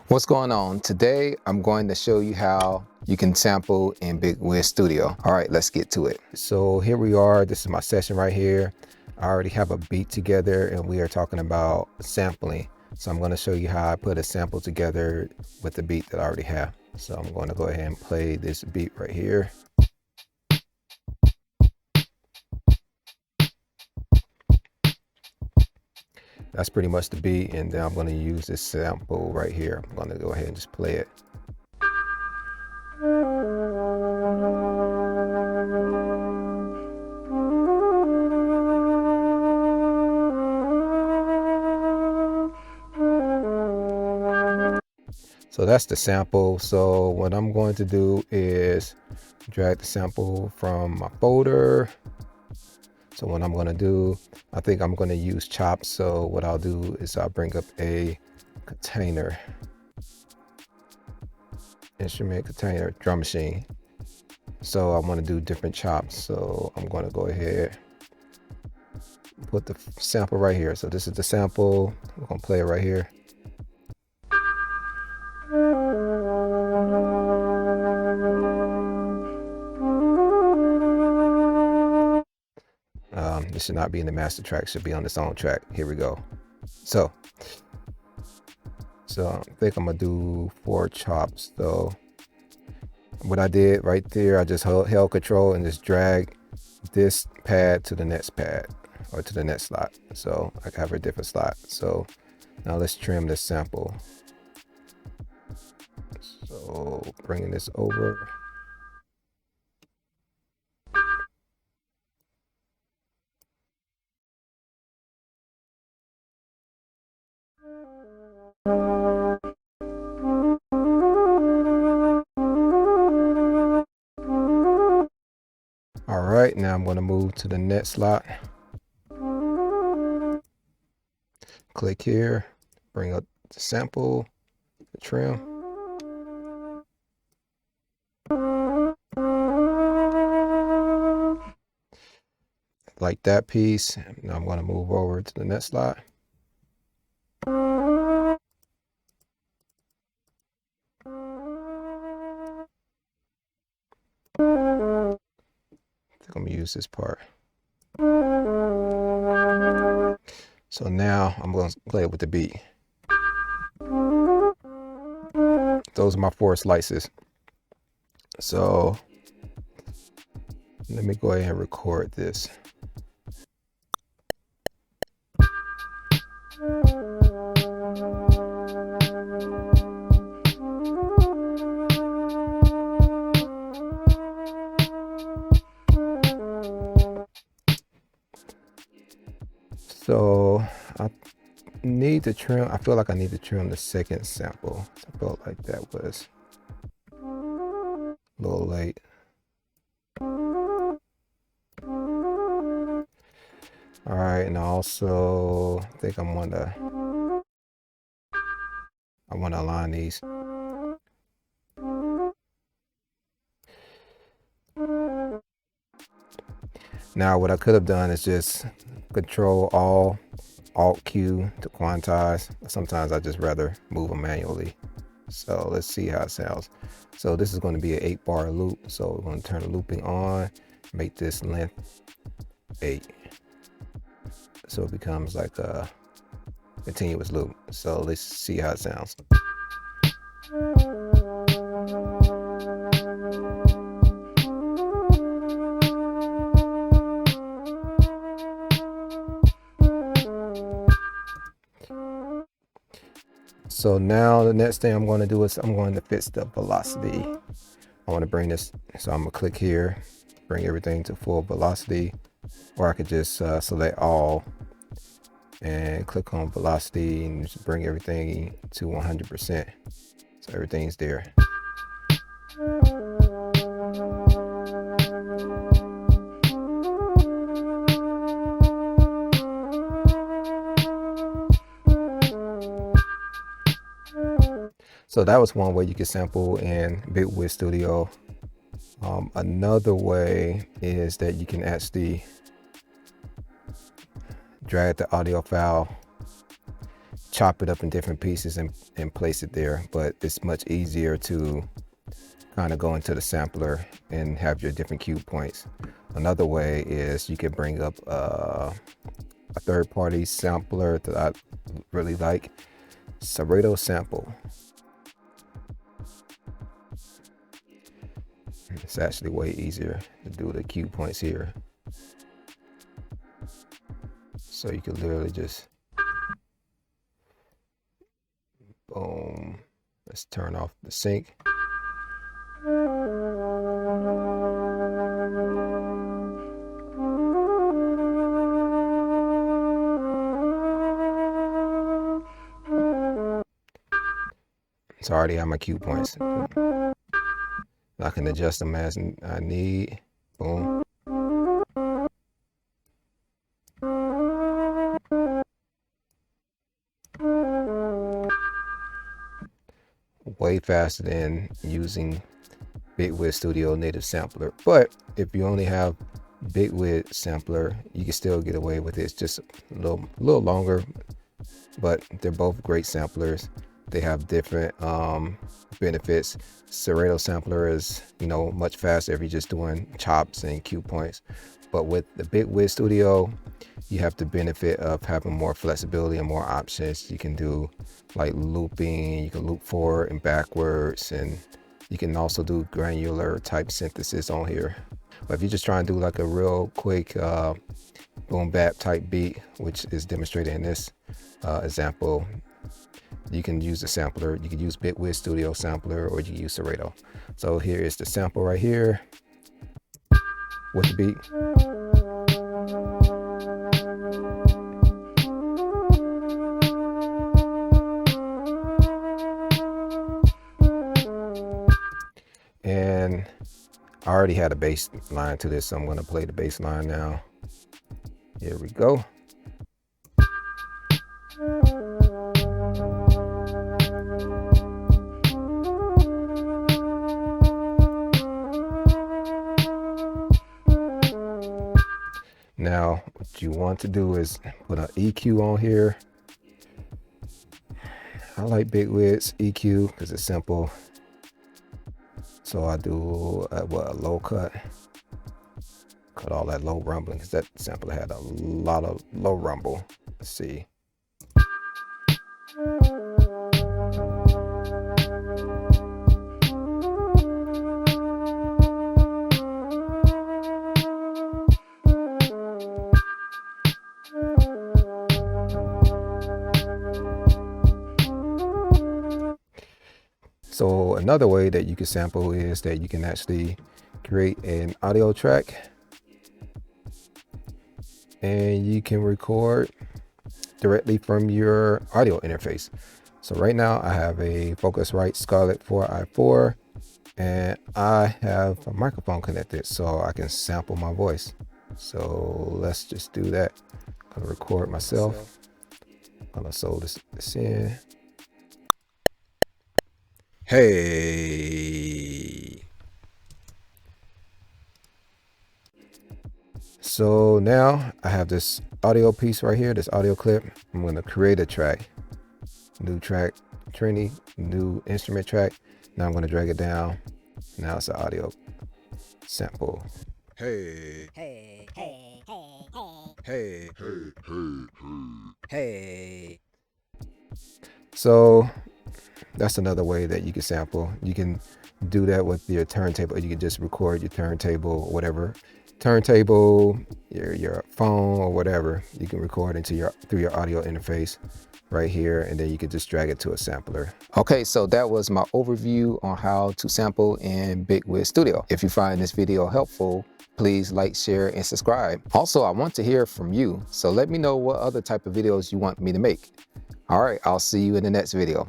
What's going on? Today I'm going to show you how you can sample in Bitwig Studio. All right, let's get to it. So here we are. This is my session right here. I already have a beat together and we are talking about sampling. So I'm going to show you how I put a sample together with the beat that I already have. So I'm going to go ahead and play this beat right here. That's pretty much the beat, and then I'm going to use this sample right here. I'm going to go ahead and just play it. So that's the sample. So what I'm going to do is drag the sample from my folder. So what I'm going to do, I think I'm going to use chop. So what I'll do is I'll bring up a container, instrument container, drum machine. So I want to do different chops. So I'm going to go ahead, put the sample right here. So this is the sample. I'm going to play it right here. This should not be in the master track, should be on its own track. Here we go. So I think I'm gonna do 4 chops. So what I did right there, I just held control and just drag this pad to the next pad or to the next slot. So I have a different slot. So now let's trim this sample. So bringing this over. All right, now I'm going to move to the next slot. Click here, bring up the sample, the trim. Like that piece. Now I'm going to move over to the next slot. I'm gonna use this part. So now I'm gonna play it with the beat. Those are my 4 slices. So let me go ahead and record this. So I need to trim, I feel like I need to trim the second sample. I felt like that was a little late. All right, and I also think I want to align these. Now what I could have done is just Control Alt Q to quantize. Sometimes I just rather move them manually. So let's see how it sounds. So this is going to be an 8-bar loop. So we're going to turn the looping on, make this length 8. So it becomes like a continuous loop. So let's see how it sounds. So now the next thing I'm going to do is I'm going to fix the velocity. I want to bring this, so I'm going to click here, bring everything to full velocity, or I could just select all and click on velocity and just bring everything to 100%. So everything's there. So that was one way you can sample in Bitwig Studio. Another way is that you can actually drag the audio file chop it up in different pieces and place it there, but it's much easier to kind of go into the sampler and have your different cue points. Another way is you can bring up a third-party sampler that I really like, Serato Sample. It's actually way easier to do the cue points here. So you can literally just boom. Let's turn off the sync. So I already have my cue points. I can adjust them as I need. Boom. Way faster than using Bitwig Studio native sampler. But if you only have Bitwig sampler, you can still get away with it. It's just a little longer, but they're both great samplers. They have different benefits. Serato sampler is, much faster if you're just doing chops and cue points. But with the Bitwig Studio, you have the benefit of having more flexibility and more options. You can do like looping, you can loop forward and backwards, and you can also do granular type synthesis on here. But if you're just trying to do like a real quick Boombap type beat, which is demonstrated in this example, you can use the sampler. You can use Bitwig Studio sampler, or you can use Serato. So here is the sample right here with the beat. And I already had a bass line to this, so I'm going to play the bass line now. Here we go. Now, what you want to do is put an EQ on here. I like Bitwig's EQ because it's simple. So I do a low cut. Cut all that low rumbling because that sample had a lot of low rumble. Let's see. So another way that you can sample is that you can actually create an audio track and you can record directly from your audio interface. So right now I have a Focusrite Scarlett 4i4 and I have a microphone connected so I can sample my voice. So let's just do that. I'm gonna record myself. I'm gonna sew this in. Hey. So now I have this audio piece right here, this audio clip. I'm going to create a track, new track, Trini, new instrument track. Now I'm going to drag it down. Now it's an audio sample. Hey. Hey. Hey. Hey. Hey. Hey. Hey. So that's another way that you can sample. You can do that with your turntable. You can just record your turntable or whatever. Turntable, your phone or whatever. You can record into through your audio interface right here, and then you can just drag it to a sampler. Okay, so that was my overview on how to sample in Bitwig Studio. If you find this video helpful, please like, share, and subscribe. Also, I want to hear from you, so let me know what other type of videos you want me to make. All right, I'll see you in the next video.